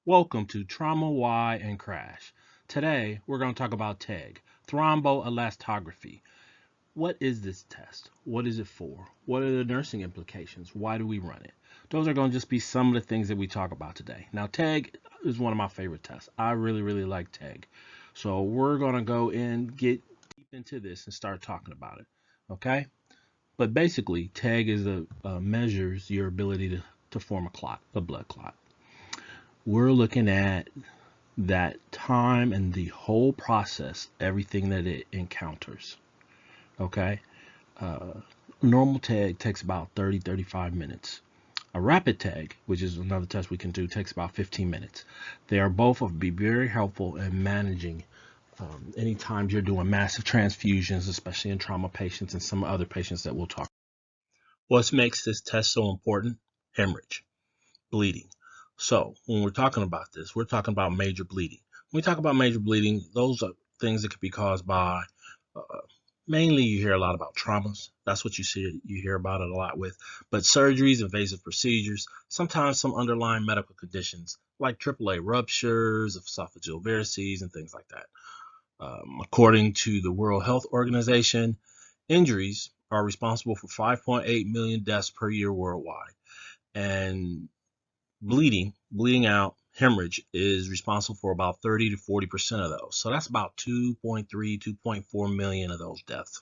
Welcome to Trauma, Why, and Crash. Today, we're going to talk about TEG, thromboelastography. What is this test? What is it for? What are the nursing implications? Why do we run it? Those are going to just be some of the things that we talk about today. Now, TEG is one of my favorite tests. I really like TEG. So we're going to go and get deep into this and start talking about it. Okay? But basically, TEG is measures your ability to form a clot, a blood clot. We're looking at that time and the whole process, everything that it encounters. Okay. Uh, Normal tag takes about 35 minutes. A rapid tag, which is another test we can do, takes about 15 minutes. They are both of be very helpful in managing anytime you're doing massive transfusions, especially in trauma patients and some other patients that we'll talk. What makes this test so important? Hemorrhage, bleeding. So when we're talking about this, we're talking about major bleeding. When we talk about major bleeding, those are things that could be caused by uh, mainly you hear a lot about traumas. That's what you hear about it a lot with. But surgeries, invasive procedures, sometimes some underlying medical conditions like AAA ruptures, esophageal varices, and things like that. According to the World Health Organization, injuries are responsible for 5.8 million deaths per year worldwide. And bleeding out, hemorrhage is responsible for about 30 to 40% of those. So that's about 2.3, 2.4 million of those deaths.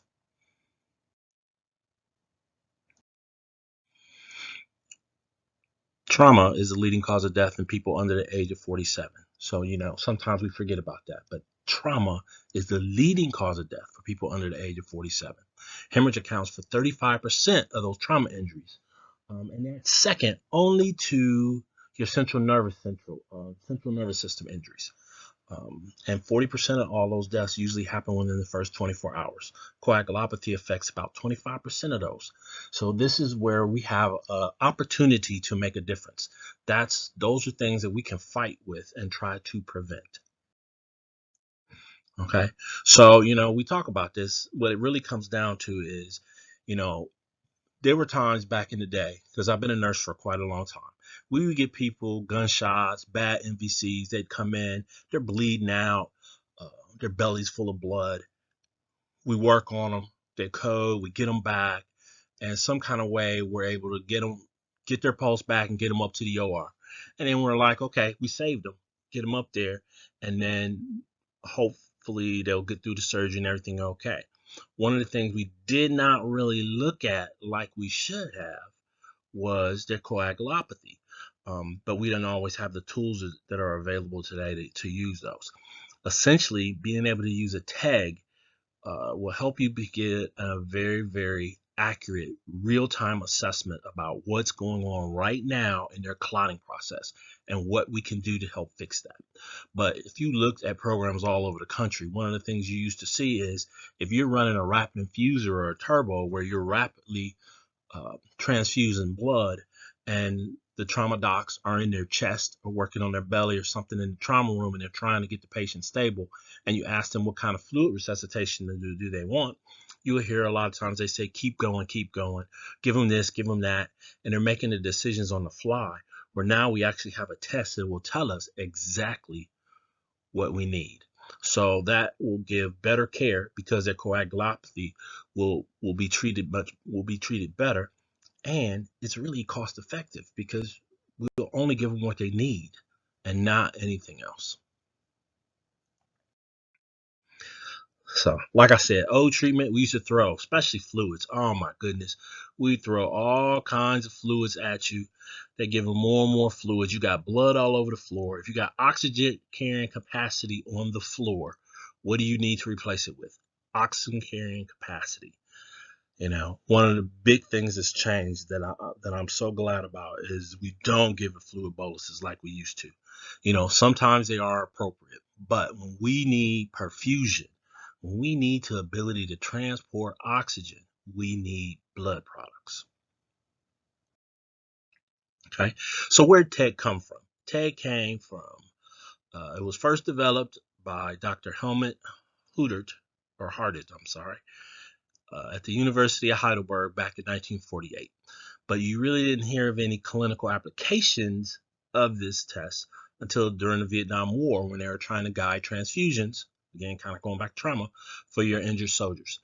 Trauma is the leading cause of death in people under the age of 47. So, sometimes we forget about that, but trauma is the leading cause of death for people under the age of 47. Hemorrhage accounts for 35% of those trauma injuries. And that's second only to your central nervous system injuries. And 40% of all those deaths usually happen within the first 24 hours. Coagulopathy affects about 25% of those. So this is where we have an opportunity to make a difference. Those are things that we can fight with and try to prevent. Okay. So, we talk about this. What it really comes down to is, you know, there were times back in the day, because I've been a nurse for quite a long time, we would get people gunshots, bad MVCs. They'd come in, they're bleeding out, uh, their belly's full of blood. We work on them, they code, we get them back, and some kind of way we're able to get their pulse back and get them up to the OR. And then we're like, okay, we saved them, get them up there, and then hopefully they'll get through the surgery and everything okay. One of the things we did not really look at like we should have was their coagulopathy. But we don't always have the tools that are available today to use those. Essentially, being able to use a TEG will help you get a very accurate real-time assessment about what's going on right now in their clotting process and what we can do to help fix that. But if you looked at programs all over the country, one of the things you used to see is if you're running a rapid infuser or a turbo where you're rapidly transfusing blood and the trauma docs are in their chest or working on their belly or something in the trauma room and they're trying to get the patient stable, and you ask them what kind of fluid resuscitation do they want, you will hear a lot of times they say keep going, give them this, give them that, and they're making the decisions on the fly, where now we actually have a test that will tell us exactly what we need. So that will give better care because their coagulopathy will be treated better, and it's really cost effective because we'll only give them what they need and not anything else. So, like I said, old treatment we used to throw, especially fluids. Oh my goodness, we throw all kinds of fluids at you. They give them more and more fluids. You got blood all over the floor. If you got oxygen carrying capacity on the floor, what do you need to replace it with? Oxygen carrying capacity. One of the big things that's changed that I'm so glad about is we don't give a fluid boluses like we used to. Sometimes they are appropriate, but when we need perfusion, when we need the ability to transport oxygen, we need blood products. Okay, so where did TEG come from? TEG came from. It was first developed by Dr. Helmut Hudert, or Hardert, I'm sorry, at the University of Heidelberg back in 1948. But you really didn't hear of any clinical applications of this test until during the Vietnam War when they were trying to guide transfusions, again, kind of going back to trauma, for your injured soldiers.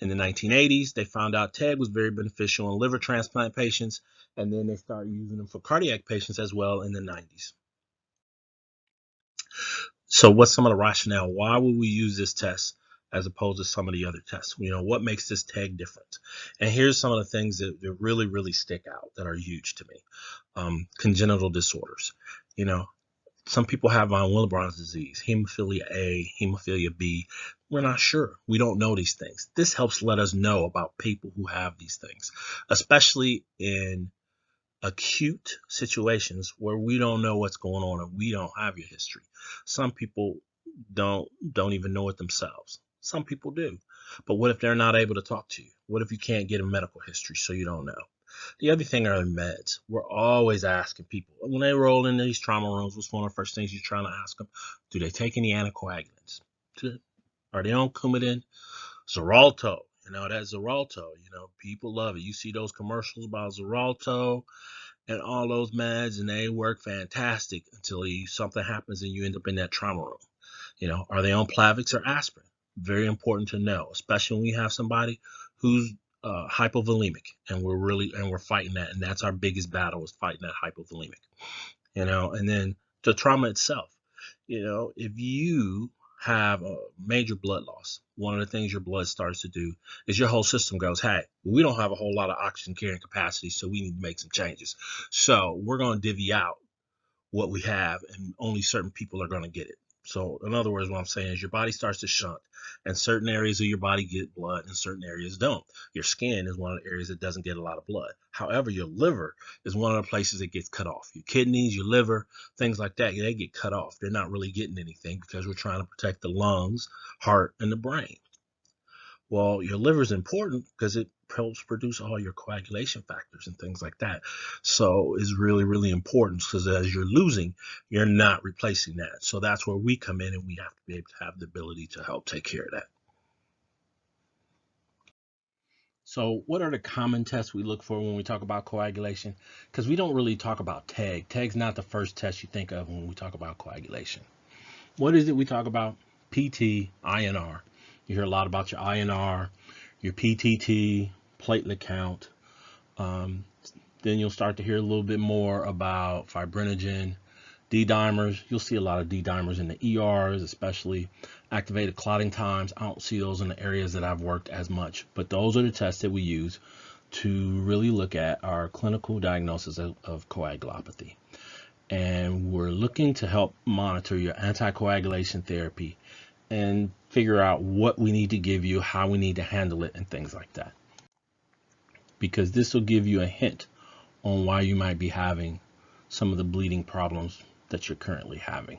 In the 1980s, they found out TEG was very beneficial in liver transplant patients, and then they started using them for cardiac patients as well in the 90s. So what's some of the rationale? Why would we use this test as opposed to some of the other tests? What makes this TEG different? And here's some of the things that really, really stick out that are huge to me. Congenital disorders. Some people have von Willebrand's disease, hemophilia A, hemophilia B. We're not sure. We don't know these things. This helps let us know about people who have these things, especially in acute situations where we don't know what's going on and we don't have your history. Some people don't even know it themselves. Some people do. But what if they're not able to talk to you? What if you can't get a medical history so you don't know? The other thing are meds. We're always asking people when they roll in these trauma rooms, what's one of the first things you're trying to ask them? Do they take any anticoagulants? Are they on Coumadin? Xarelto, that Xarelto, people love it. You see those commercials about Xarelto and all those meds, and they work fantastic until something happens and you end up in that trauma room. Are they on Plavix or aspirin? Very important to know, especially when we have somebody who's hypovolemic, and we're fighting that, and that's our biggest battle, is fighting that hypovolemic. And then the trauma itself. If you have a major blood loss, one of the things your blood starts to do is your whole system goes, hey, we don't have a whole lot of oxygen carrying capacity, so we need to make some changes. So we're going to divvy out what we have, and only certain people are going to get it. So in other words, what I'm saying is your body starts to shunt, and certain areas of your body get blood and certain areas don't. Your skin is one of the areas that doesn't get a lot of blood. However, your liver is one of the places that gets cut off. Your kidneys, your liver, things like that, they get cut off. They're not really getting anything because we're trying to protect the lungs, heart, and the brain. Well, your liver is important because it helps produce all your coagulation factors and things like that. So it's really, really important, because as you're losing, you're not replacing that. So that's where we come in, and we have to be able to have the ability to help take care of that. So what are the common tests we look for when we talk about coagulation? Because we don't really talk about TEG. TEG's not the first test you think of when we talk about coagulation. What is it we talk about? PT, INR. You hear a lot about your INR, your PTT, platelet count. Then you'll start to hear a little bit more about fibrinogen, D-dimers. You'll see a lot of D-dimers in the ERs, especially activated clotting times. I don't see those in the areas that I've worked as much, but those are the tests that we use to really look at our clinical diagnosis of coagulopathy. And we're looking to help monitor your anticoagulation therapy and figure out what we need to give you, how we need to handle it, and things like that. Because this will give you a hint on why you might be having some of the bleeding problems that you're currently having.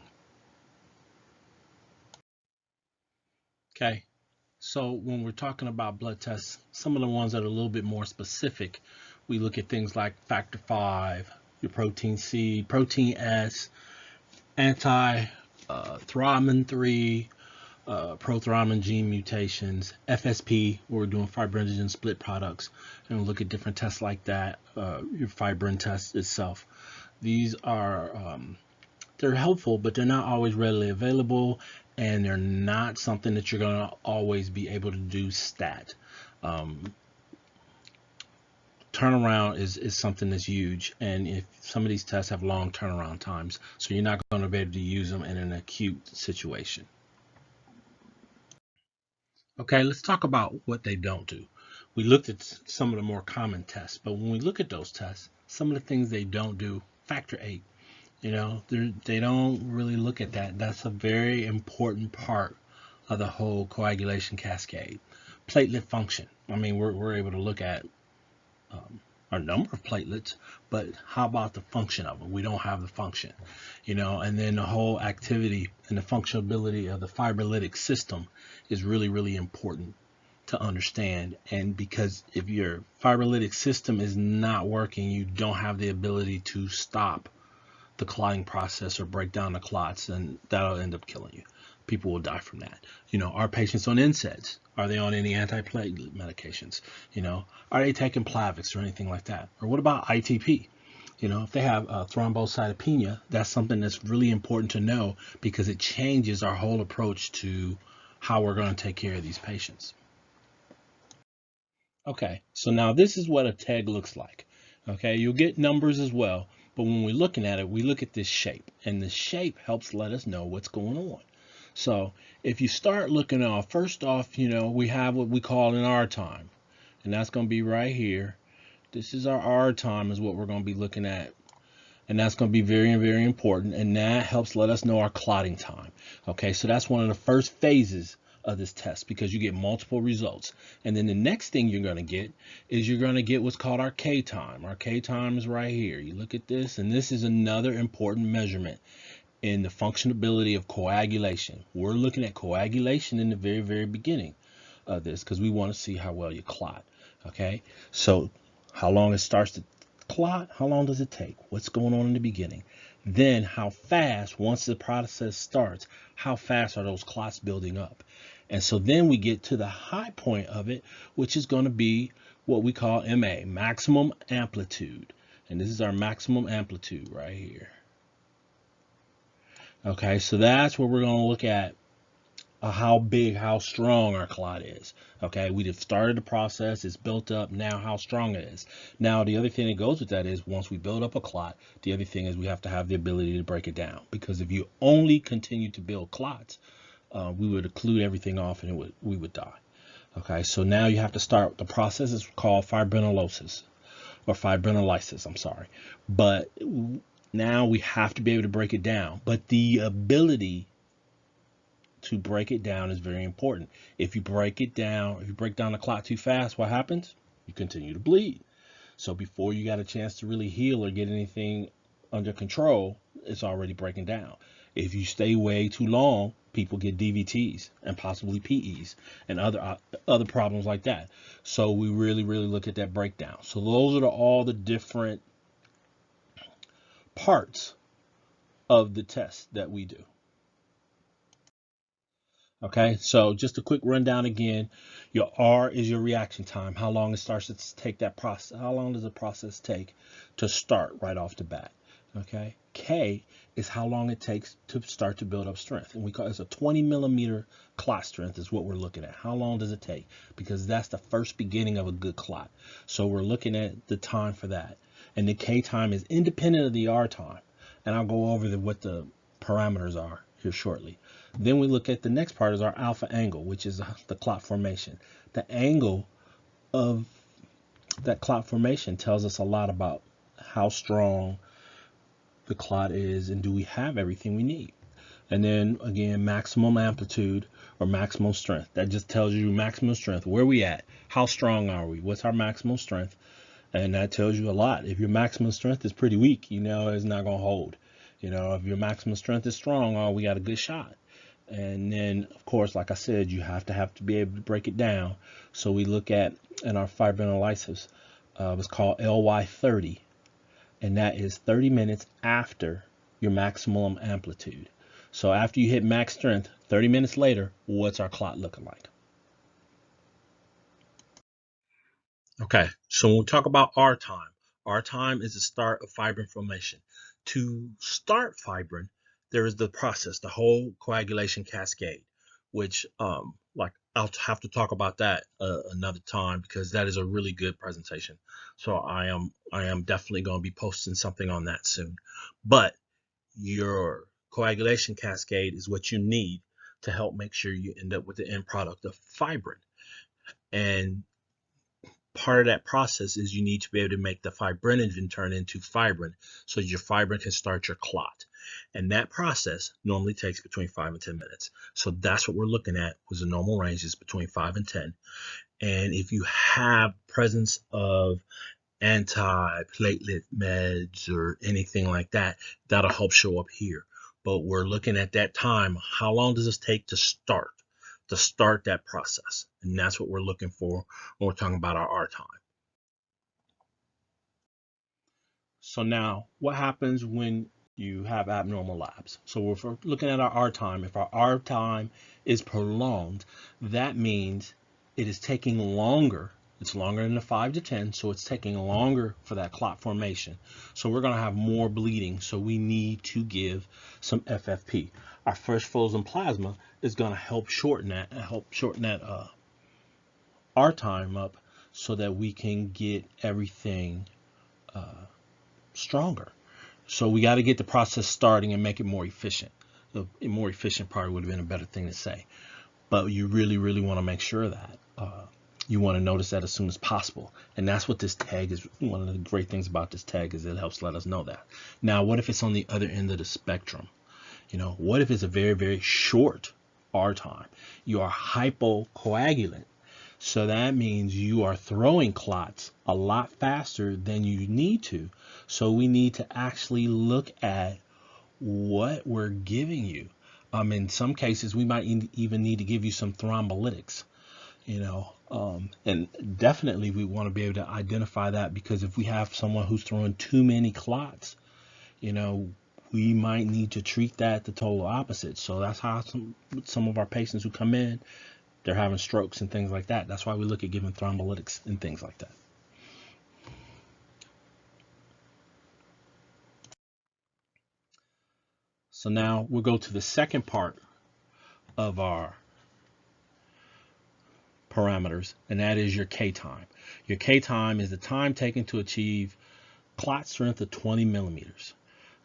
Okay, so when we're talking about blood tests, some of the ones that are a little bit more specific, we look at things like factor V, your protein C, protein S, anti-thrombin 3, prothrombin gene mutations, FSP, where we're doing fibrinogen split products, and we'll look at different tests like that, your fibrin test itself. These are, they're helpful, but they're not always readily available, and they're not something that you're going to always be able to do stat. Turnaround is something that's huge, and if some of these tests have long turnaround times, so you're not going to be able to use them in an acute situation. Okay, let's talk about what they don't do. We looked at some of the more common tests, but when we look at those tests, some of the things they don't do, factor VIII, they don't really look at that. That's a very important part of the whole coagulation cascade. Platelet function. I mean, we're able to look at a number of platelets, but how about the function of them? We don't have the function, and then the whole activity and the functionability of the fibrillytic system is really, really important to understand. And because if your fibrillytic system is not working, you don't have the ability to stop the clotting process or break down the clots, and that'll end up killing you. People will die from that. Are patients on NSAIDs? Are they on any antiplatelet medications? Are they taking Plavix or anything like that? Or what about ITP? If they have thrombocytopenia, that's something that's really important to know because it changes our whole approach to how we're going to take care of these patients. Okay, so now this is what a TEG looks like. Okay, you'll get numbers as well, but when we're looking at it, we look at this shape, and the shape helps let us know what's going on. So if you start looking off, first off, we have what we call an R time, and that's going to be right here. This is our R time is what we're going to be looking at. And that's going to be very, very important. And that helps let us know our clotting time. Okay, so that's one of the first phases of this test because you get multiple results. And then the next thing you're going to get is you're going to get what's called our K time. Our K time is right here. You look at this, and this is another important measurement in the functionability of coagulation. We're looking at coagulation in the very, very beginning of this because we want to see how well you clot. Okay, so how long it starts to clot, how long does it take? What's going on in the beginning? Then how fast, once the process starts, how fast are those clots building up? And so then we get to the high point of it, which is going to be what we call MA, maximum amplitude. And this is our maximum amplitude right here. Okay, so that's where we're going to look at how big, how strong our clot is. Okay, we have started the process, it's built up, now how strong it is. Now the other thing that goes with that is once we build up a clot, the other thing is we have to have the ability to break it down, because if you only continue to build clots, we would occlude everything off and we would die. Okay, so now you have to start, the process is called fibrillarlysis, or fibrillarlysis, I'm sorry. But now we have to be able to break it down, but the ability to break it down is very important. If you break down the clot too fast, what happens? You continue to bleed. So before you got a chance to really heal or get anything under control, it's already breaking down. If you stay way too long, people get DVTs and possibly PEs and other problems like that. So we really, really look at that breakdown. So those are all the different parts of the test that we do. Okay, so just a quick rundown again. Your R is your reaction time, how long it starts to take that process. How long does the process take to start right off the bat? Okay, K is how long it takes to start to build up strength. And we call it a 20 millimeter clot strength is what we're looking at. How long does it take? Because that's the first beginning of a good clot. So we're looking at the time for that. And the K time is independent of the R time. And I'll go over what the parameters are here shortly. Then we look at the next part is our alpha angle, which is the clot formation. The angle of that clot formation tells us a lot about how strong the clot is and do we have everything we need. And then again, maximum amplitude or maximum strength. That just tells you maximum strength. Where we at? How strong are we? What's our maximum strength? And that tells you a lot. If your maximum strength is pretty weak, it's not going to hold. If your maximum strength is strong, we got a good shot. And then, of course, like I said, you have to be able to break it down. So we look at in our fibrillarlysis, it's called LY30, and that is 30 minutes after your maximum amplitude. So after you hit max strength, 30 minutes later, what's our clot looking like? Okay, so when we talk about R time is the start of fibrin formation. To start fibrin, there is the process, the whole coagulation cascade, which like I'll have to talk about that another time because that is a really good presentation. So I am definitely going to be posting something on that soon. But your coagulation cascade is what you need to help make sure you end up with the end product of fibrin. And part of that process is you need to be able to make the fibrinogen turn into fibrin so your fibrin can start your clot. And that process normally takes between 5 and 10 minutes. So that's what we're looking at, was the normal range is between 5 and 10. And if you have presence of anti-platelet meds or anything like that, that'll help show up here. But we're looking at that time. How long does this take to start that process? And that's what we're looking for when we're talking about our R time. So now what happens when you have abnormal labs? So if we're looking at our R time, if our R time is prolonged, that means it is taking longer It's longer than the 5 to 10, so it's taking longer for that clot formation. So we're going to have more bleeding, so we need to give some FFP. Our first frozen plasma is going to help shorten that, our time up so that we can get everything stronger. So we got to get the process starting and make it more efficient. The more efficient part would have been a better thing to say, but you really want to make sure that you want to notice that as soon as possible. And that's what this tag is. One of the great things about this tag is it helps let us know that. Now, what if it's on the other end of the spectrum? You know, what if it's a very short R time? You are hypocoagulant. So that means you are throwing clots a lot faster than you need to. So we need to actually look at what we're giving you. In some cases, we might even need to give you some thrombolytics, you know, and definitely we want to be able to identify that, because if we have someone who's throwing too many clots, you know, we might need to treat that the total opposite. So that's how some of our patients who come in, they're having strokes and things like that. That's why we look at giving thrombolytics and things like that. So now we'll go to the second part of our parameters, and that is your K time. Your K time is the time taken to achieve clot strength of 20 millimeters.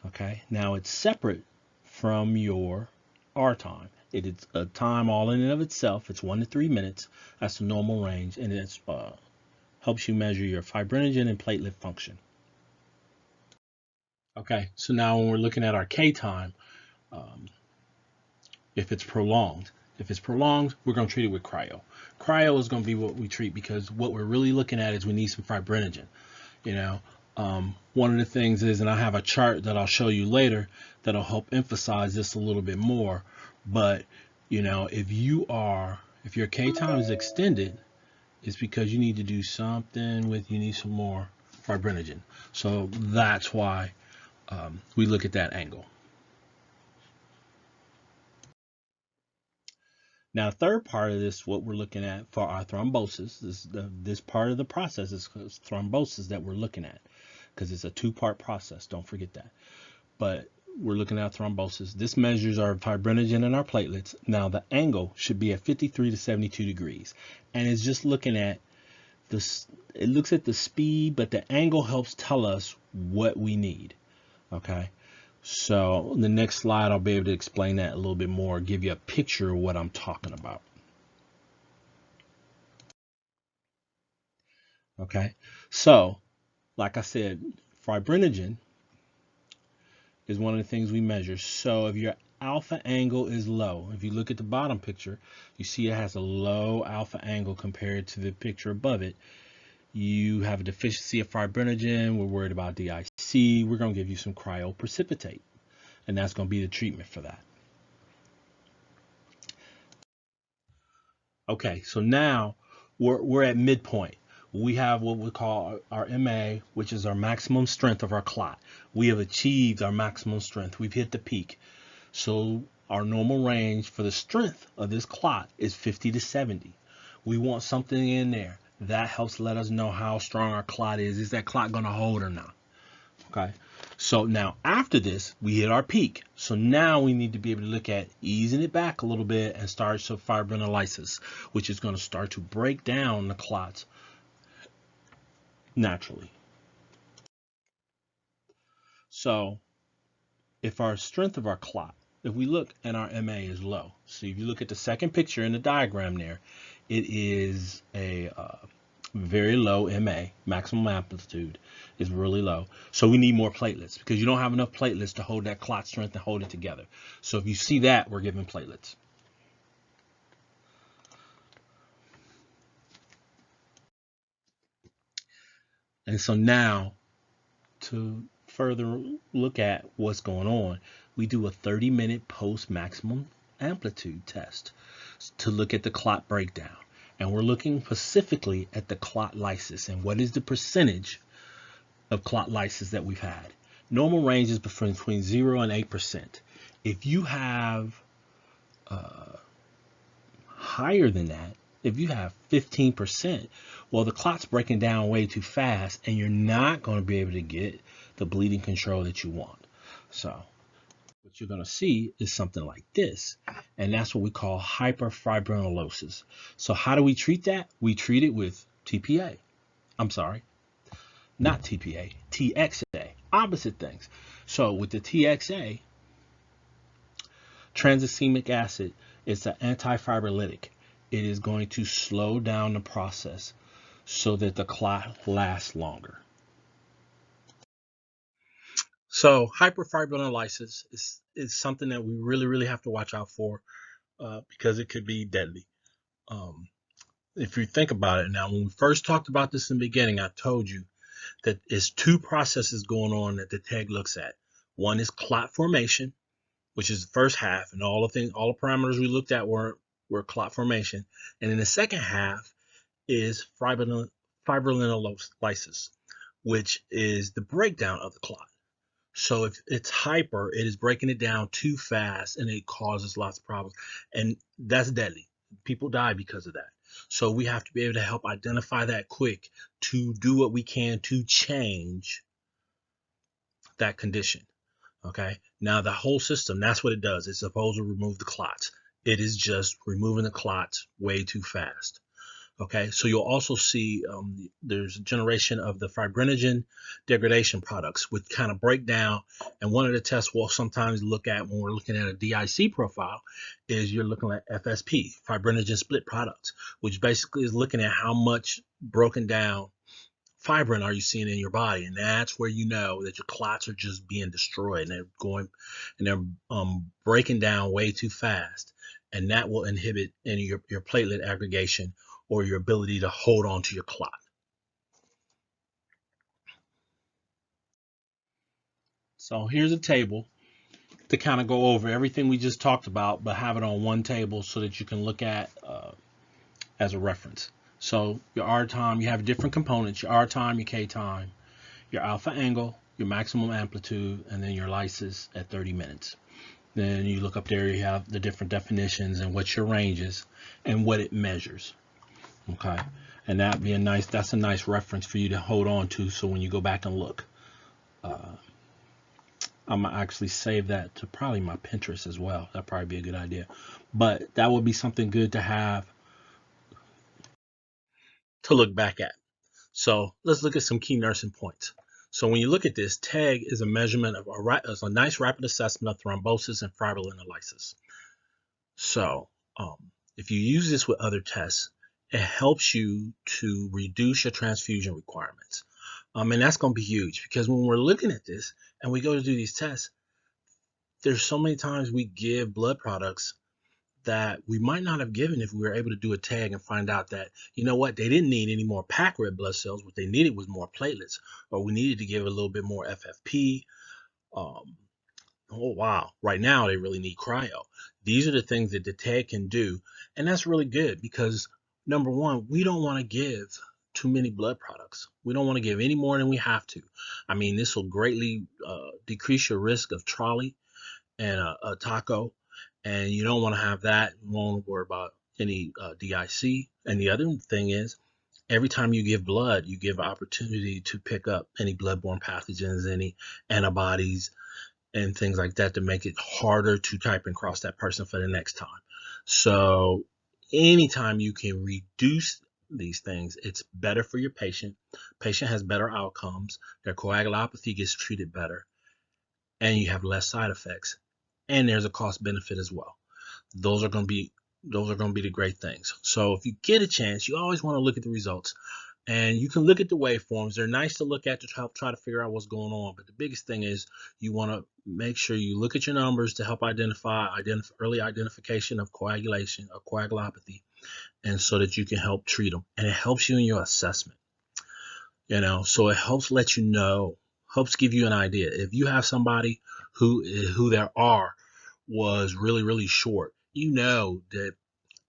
Okay, now it's separate from your R time. It is a time all in and of itself. It's 1 to 3 minutes. That's the normal range, and it helps you measure your fibrinogen and platelet function. Okay, so now when we're looking at our K time, if it's prolonged, we're going to treat it with cryo. Cryo is going to be what we treat, because what we're really looking at is we need some fibrinogen. You know, one of the things is, and I have a chart that I'll show you later that'll help emphasize this a little bit more. But you know, if your K time is extended, it's because you need to do something you need some more fibrinogen. So that's why we look at that angle. Now, third part of this, what we're looking at for our thrombosis, this part of the process is thrombosis that we're looking at, because it's a two-part process. Don't forget that. But we're looking at thrombosis. This measures our fibrinogen and our platelets. Now, the angle should be at 53 to 72 degrees, and it's just looking at this. It looks at the speed, but the angle helps tell us what we need. Okay. So the next slide, I'll be able to explain that a little bit more, give you a picture of what I'm talking about. Okay, so like I said, fibrinogen is one of the things we measure. So if your alpha angle is low, if you look at the bottom picture, you see it has a low alpha angle compared to the picture above it. You have a deficiency of fibrinogen. We're worried about DIC. We're going to give you some cryoprecipitate, and that's going to be the treatment for that. Okay, so now we're at midpoint. We have what we call our MA, which is our maximum strength of our clot. We have achieved our maximum strength. We've hit the peak. So our normal range for the strength of this clot is 50 to 70. We want something in there that helps let us know how strong our clot is. Is that clot going to hold or not? Okay, so now after this, we hit our peak. So now we need to be able to look at easing it back a little bit and start some fibrillarlysis, which is going to start to break down the clots naturally. So if our strength of our clot, if we look and our MA is low, so if you look at the second picture in the diagram there, it is a very low MA, maximum amplitude is really low. So we need more platelets, because you don't have enough platelets to hold that clot strength and hold it together. So if you see that, we're giving platelets. And so now, to further look at what's going on, we do a 30-minute post maximum amplitude test to look at the clot breakdown. And we're looking specifically at the clot lysis and what is the percentage of clot lysis that we've had. Normal range is between 0 and 8%. If you have higher than that, If you have 15%, well, the clot's breaking down way too fast, and you're not going to be able to get the bleeding control that you want. So what you're going to see is something like this, and that's what we call hyperfibrinolysis. So how do we treat that? We treat it with TPA. I'm sorry, not TPA, TXA, opposite things. So with the TXA, transexamic acid, is an antifibrillitic. It is going to slow down the process so that the clot lasts longer. So hyperfibrinolysis is something that we really have to watch out for because it could be deadly. If you think about it now, when we first talked about this in the beginning, I told you that it's two processes going on that the TEG looks at. One is clot formation, which is the first half, and all the parameters we looked at were clot formation. And then the second half is fibrinolysis, which is the breakdown of the clot. So if it's hyper, it is breaking it down too fast and it causes lots of problems. And that's deadly. People die because of that. So we have to be able to help identify that quick to do what we can to change that condition. Okay. Now the whole system, that's what it does. It's supposed to remove the clots. It is just removing the clots way too fast. Okay, so you'll also see there's a generation of the fibrinogen degradation products, which kind of break down. And one of the tests we'll sometimes look at when we're looking at a DIC profile is you're looking at FSP, fibrinogen split products, which basically is looking at how much broken down fibrin are you seeing in your body. And that's where you know that your clots are just being destroyed and they're breaking down way too fast. And that will inhibit any of your platelet aggregation or your ability to hold on to your clot. So here's a table to kind of go over everything we just talked about, but have it on one table so that you can look at as a reference. So your R time, you have different components, your R time, your K time, your alpha angle, your maximum amplitude, and then your lysis at 30 minutes. Then you look up there, you have the different definitions and what your range is and what it measures. Okay, and that's a nice reference for you to hold on to, so when you go back and look, I'm gonna actually save that to probably my Pinterest as well. That'd probably be a good idea, but that would be something good to have to look back at. So let's look at some key nursing points. So when you look at this, TEG is a measurement of a nice rapid assessment of thrombosis and fibrinolysis. So if you use this with other tests, it helps you to reduce your transfusion requirements. And that's going to be huge because when we're looking at this and we go to do these tests, there's so many times we give blood products that we might not have given if we were able to do a TEG and find out that, you know what, they didn't need any more packed red blood cells. What they needed was more platelets, or we needed to give a little bit more FFP. Oh, wow. Right now, they really need cryo. These are the things that the TEG can do. And that's really good because, number one, we don't want to give too many blood products. We don't want to give any more than we have to. I mean, this will greatly decrease your risk of trolley and a taco. And you don't want to have that. You won't worry about any DIC. And the other thing is, every time you give blood, you give opportunity to pick up any bloodborne pathogens, any antibodies, and things like that to make it harder to type and cross that person for the next time. So anytime you can reduce these things, it's better for your patient. Patient has better outcomes. Their coagulopathy gets treated better, and you have less side effects. And there's a cost benefit as well. Those are going to be the great things. So if you get a chance, you always want to look at the results. And you can look at the waveforms. They're nice to look at to try to figure out what's going on. But the biggest thing is you want to make sure you look at your numbers to help identify early identification of coagulation or coagulopathy, and so that you can help treat them. And it helps you in your assessment. So it helps let you know, helps give you an idea. If you have somebody who their R was really short, you know that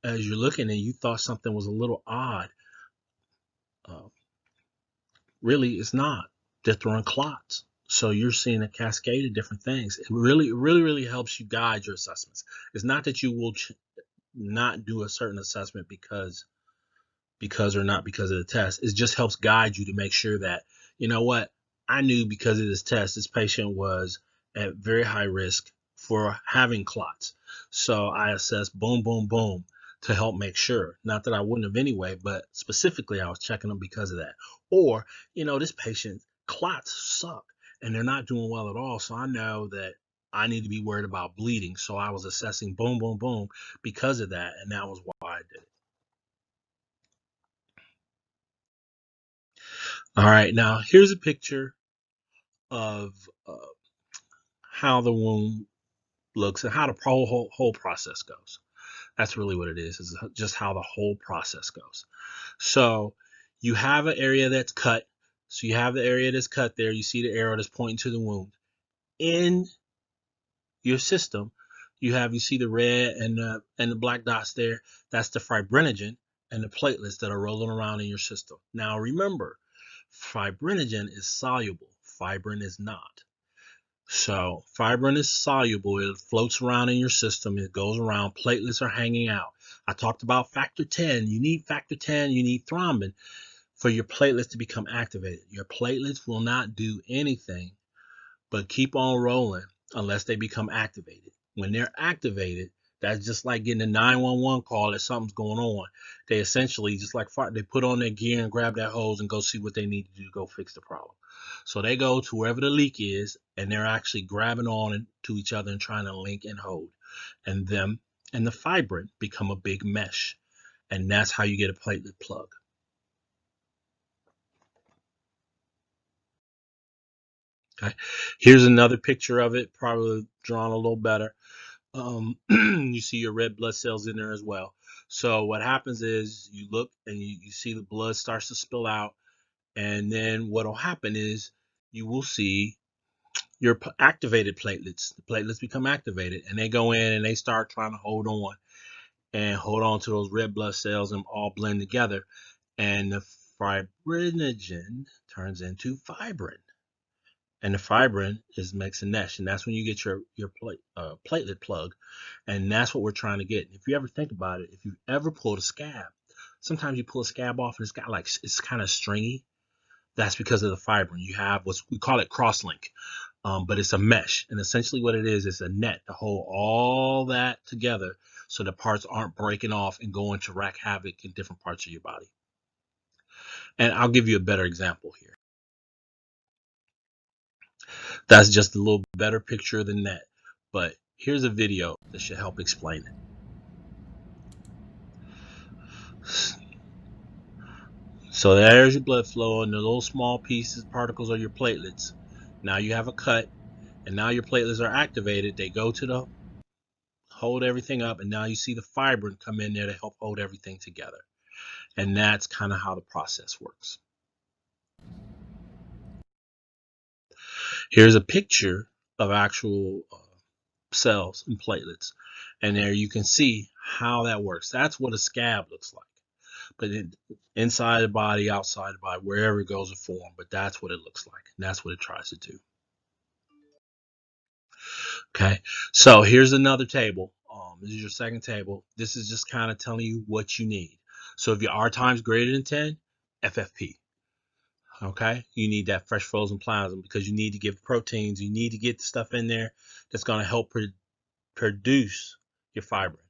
as you're looking and you thought something was a little odd, really it's not. They're throwing clots. So you're seeing a cascade of different things. It really helps you guide your assessments. It's not that you will not do a certain assessment because because or not because of the test. It just helps guide you to make sure that, you know what, I knew because of this test, this patient was at very high risk for having clots. So I assessed boom, boom, boom to help make sure. Not that I wouldn't have anyway, but specifically I was checking them because of that. Or, this patient clots suck and they're not doing well at all. So I know that I need to be worried about bleeding. So I was assessing boom, boom, boom because of that. And that was why I did it. All right, now here's a picture of how the wound looks and how the whole process goes. That's really what it is just how the whole process goes. So you have an area that's cut. So you have the area that's cut there. You see the arrow that's pointing to the wound. In your system, you see the red and the black dots there. That's the fibrinogen and the platelets that are rolling around in your system. Now remember, fibrinogen is soluble. Fibrin is not. So fibrin is soluble. It floats around in your system. It goes around. Platelets are hanging out. I talked about factor 10. You need factor 10. You need thrombin for your platelets to become activated. Your platelets will not do anything but keep on rolling unless they become activated. When they're activated, that's just like getting a 911 call that something's going on. They essentially, just like they put on their gear and grab that hose and go see what they need to do to go fix the problem. So they go to wherever the leak is, and they're actually grabbing on to each other and trying to link and hold. And them and the fibrin become a big mesh. And that's how you get a platelet plug. Okay. Here's another picture of it, probably drawn a little better. You see your red blood cells in there as well. So what happens is you look and you see the blood starts to spill out, and then what will happen is you will see your activated platelets. The platelets become activated, and they go in and they start trying to hold on to those red blood cells and all blend together, and the fibrinogen turns into fibrin. And the fibrin makes a mesh, and that's when you get your platelet plug, and that's what we're trying to get. If you ever think about it, if you ever pulled a scab, sometimes you pull a scab off and it's kind of stringy. That's because of the fibrin. You have we call it cross-link, but it's a mesh, and essentially what it is a net to hold all that together, so the parts aren't breaking off and going to wreak havoc in different parts of your body. And I'll give you a better example here. That's just a little better picture than that. But here's a video that should help explain it. So there's your blood flow, and the little small pieces, particles are your platelets. Now you have a cut, and now your platelets are activated. They go to hold everything up, and now you see the fibrin come in there to help hold everything together. And that's kind of how the process works. Here's a picture of actual cells and platelets, and there you can see how that works. That's what a scab looks like, but inside the body, outside the body, wherever it goes to form, but that's what it looks like, and that's what it tries to do. Okay, so here's another table. This is your second table. This is just kind of telling you what you need. So if your R times greater than 10, FFP. Okay, you need that fresh frozen plasma because you need to give proteins. You need to get the stuff in there that's going to help produce your fibrin.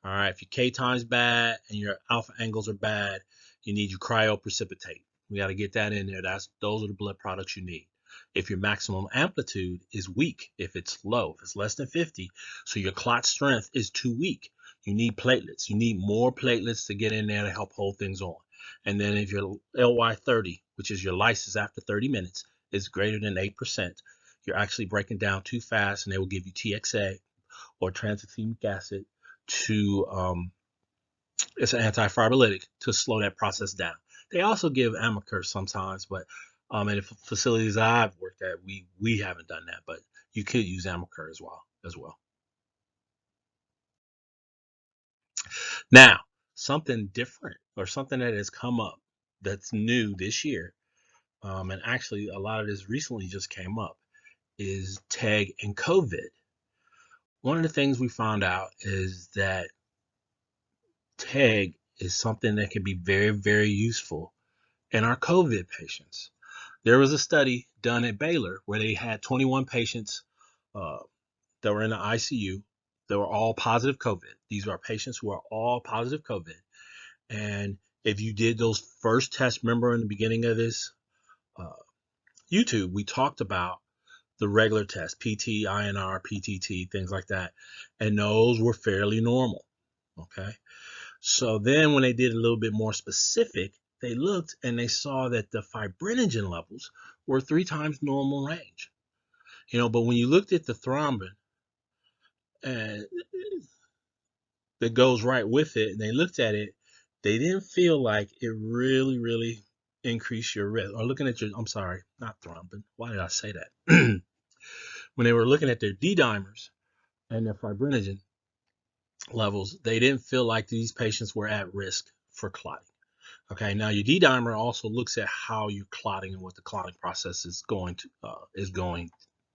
All right, if your K time's bad and your alpha angles are bad, you need your cryoprecipitate. We got to get that in there. Those are the blood products you need. If your maximum amplitude is weak, if it's low, if it's less than 50, so your clot strength is too weak, you need platelets. You need more platelets to get in there to help hold things on. And then if your LY30, which is your lysis after 30 minutes, is greater than 8%, you're actually breaking down too fast, and they will give you TXA or tranexamic acid it's an antifibrillitic to slow that process down. They also give Amicur sometimes, but in the facilities I've worked at, we haven't done that, but you could use Amicur as well. Now, something different or something that has come up that's new this year, and actually a lot of this recently just came up, is TEG and COVID. One of the things we found out is that TEG is something that can be very, very useful in our COVID patients. There was a study done at Baylor where they had 21 patients uh, that were in the ICU. They were all positive COVID. These are patients who are all positive COVID. And if you did those first tests, remember in the beginning of this uh, YouTube, we talked about the regular tests, PT, INR, PTT, things like that. And those were fairly normal. Okay. So then when they did a little bit more specific, they looked and they saw that the fibrinogen levels were 3 times normal range. But when you looked at the thrombin and that goes right with it, and they looked at it, they didn't feel like it really, really increased your risk. Or looking at I'm sorry, not thrombin. Why did I say that? When they were looking at their D-dimers and their fibrinogen levels, they didn't feel like these patients were at risk for clotting. Okay, now your D-dimer also looks at how you're clotting and what the clotting process is going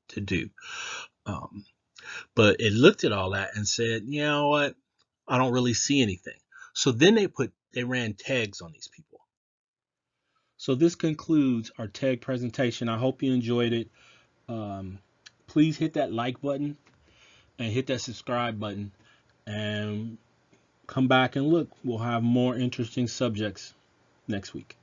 to do. But it looked at all that and said, you know what, I don't really see anything. So then they ran TEGs on these people. So this concludes our TEG presentation. I hope you enjoyed it. Please hit that like button and hit that subscribe button and come back and look. We'll have more interesting subjects next week.